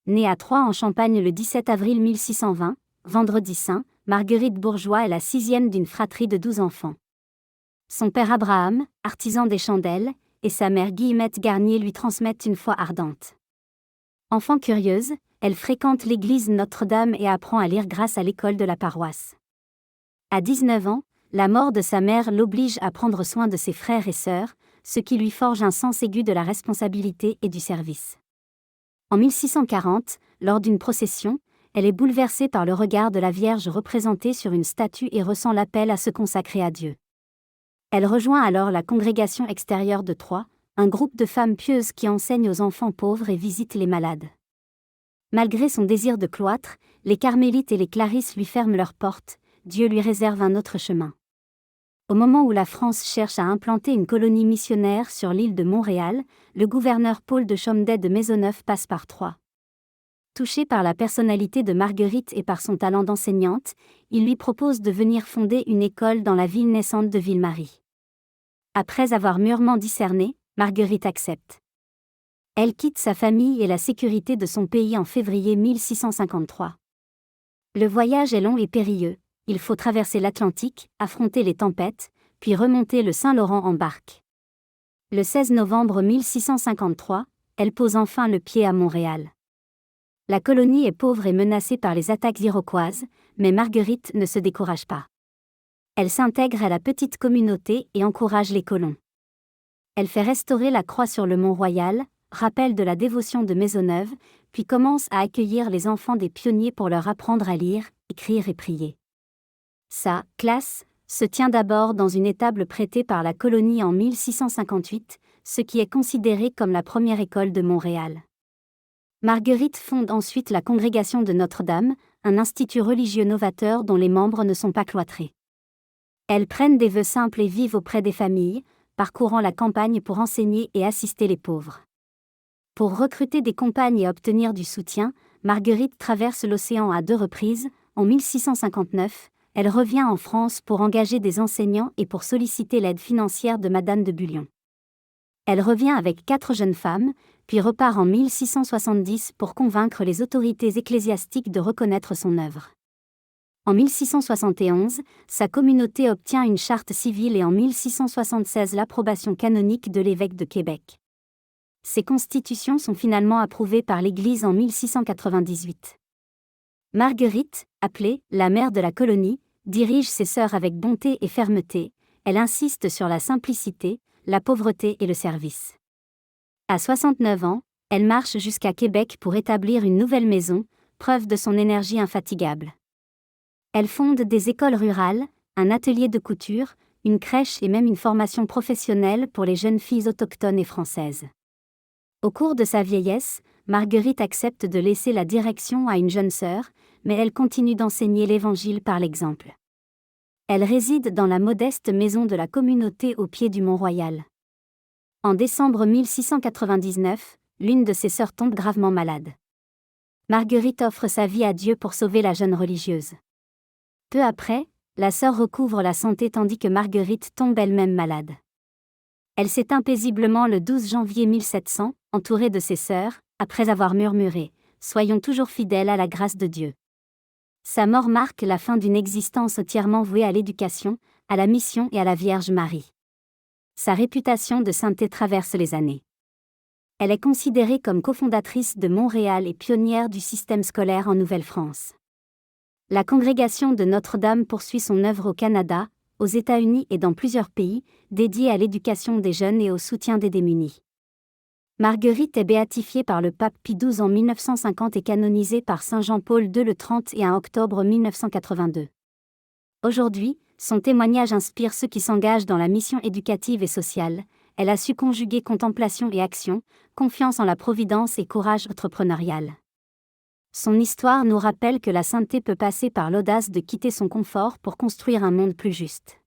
Née à Troyes en Champagne le 17 avril 1620, vendredi saint, Marguerite Bourgeois est la sixième d'une fratrie de 12 enfants. Son père Abraham, artisan des chandelles, et sa mère Guillemette Garnier lui transmettent une foi ardente. Enfant curieuse, elle fréquente l'église Notre-Dame et apprend à lire grâce à l'école de la paroisse. À 19 ans, la mort de sa mère l'oblige à prendre soin de ses frères et sœurs, ce qui lui forge un sens aigu de la responsabilité et du service. En 1640, lors d'une procession, elle est bouleversée par le regard de la Vierge représentée sur une statue et ressent l'appel à se consacrer à Dieu. Elle rejoint alors la congrégation extérieure de Troyes, un groupe de femmes pieuses qui enseignent aux enfants pauvres et visitent les malades. Malgré son désir de cloître, les carmélites et les clarisses lui ferment leurs portes, Dieu lui réserve un autre chemin. Au moment où la France cherche à implanter une colonie missionnaire sur l'île de Montréal, le gouverneur Paul de Chomedey de Maisonneuve passe par Troyes. Touché par la personnalité de Marguerite et par son talent d'enseignante, il lui propose de venir fonder une école dans la ville naissante de Ville-Marie. Après avoir mûrement discerné, Marguerite accepte. Elle quitte sa famille et la sécurité de son pays en février 1653. Le voyage est long et périlleux. Il faut traverser l'Atlantique, affronter les tempêtes, puis remonter le Saint-Laurent en barque. Le 16 novembre 1653, elle pose enfin le pied à Montréal. La colonie est pauvre et menacée par les attaques iroquoises, mais Marguerite ne se décourage pas. Elle s'intègre à la petite communauté et encourage les colons. Elle fait restaurer la croix sur le Mont-Royal, rappel de la dévotion de Maisonneuve, puis commence à accueillir les enfants des pionniers pour leur apprendre à lire, écrire et prier. Sa classe se tient d'abord dans une étable prêtée par la colonie en 1658, ce qui est considéré comme la première école de Montréal. Marguerite fonde ensuite la Congrégation de Notre-Dame, un institut religieux novateur dont les membres ne sont pas cloîtrés. Elles prennent des vœux simples et vivent auprès des familles, parcourant la campagne pour enseigner et assister les pauvres. Pour recruter des compagnes et obtenir du soutien, Marguerite traverse l'océan à 2 reprises, en 1659, elle revient en France pour engager des enseignants et pour solliciter l'aide financière de Madame de Bullion. Elle revient avec 4 jeunes femmes, puis repart en 1670 pour convaincre les autorités ecclésiastiques de reconnaître son œuvre. En 1671, sa communauté obtient une charte civile et en 1676 l'approbation canonique de l'évêque de Québec. Ces constitutions sont finalement approuvées par l'Église en 1698. Marguerite, appelée « la mère de la colonie », dirige ses sœurs avec bonté et fermeté, elle insiste sur la simplicité, la pauvreté et le service. À 69 ans, elle marche jusqu'à Québec pour établir une nouvelle maison, preuve de son énergie infatigable. Elle fonde des écoles rurales, un atelier de couture, une crèche et même une formation professionnelle pour les jeunes filles autochtones et françaises. Au cours de sa vieillesse, Marguerite accepte de laisser la direction à une jeune sœur, mais elle continue d'enseigner l'Évangile par l'exemple. Elle réside dans la modeste maison de la communauté au pied du Mont-Royal. En décembre 1699, l'une de ses sœurs tombe gravement malade. Marguerite offre sa vie à Dieu pour sauver la jeune religieuse. Peu après, la sœur recouvre la santé tandis que Marguerite tombe elle-même malade. Elle s'éteint paisiblement le 12 janvier 1700, entourée de ses sœurs, après avoir murmuré « Soyons toujours fidèles à la grâce de Dieu ». Sa mort marque la fin d'une existence entièrement vouée à l'éducation, à la mission et à la Vierge Marie. Sa réputation de sainteté traverse les années. Elle est considérée comme cofondatrice de Montréal et pionnière du système scolaire en Nouvelle-France. La Congrégation de Notre-Dame poursuit son œuvre au Canada, aux États-Unis et dans plusieurs pays, dédiée à l'éducation des jeunes et au soutien des démunis. Marguerite est béatifiée par le pape Pie XII en 1950 et canonisée par Saint Jean-Paul II le 31 octobre 1982. Aujourd'hui, son témoignage inspire ceux qui s'engagent dans la mission éducative et sociale. Elle a su conjuguer contemplation et action, confiance en la providence et courage entrepreneurial. Son histoire nous rappelle que la sainteté peut passer par l'audace de quitter son confort pour construire un monde plus juste.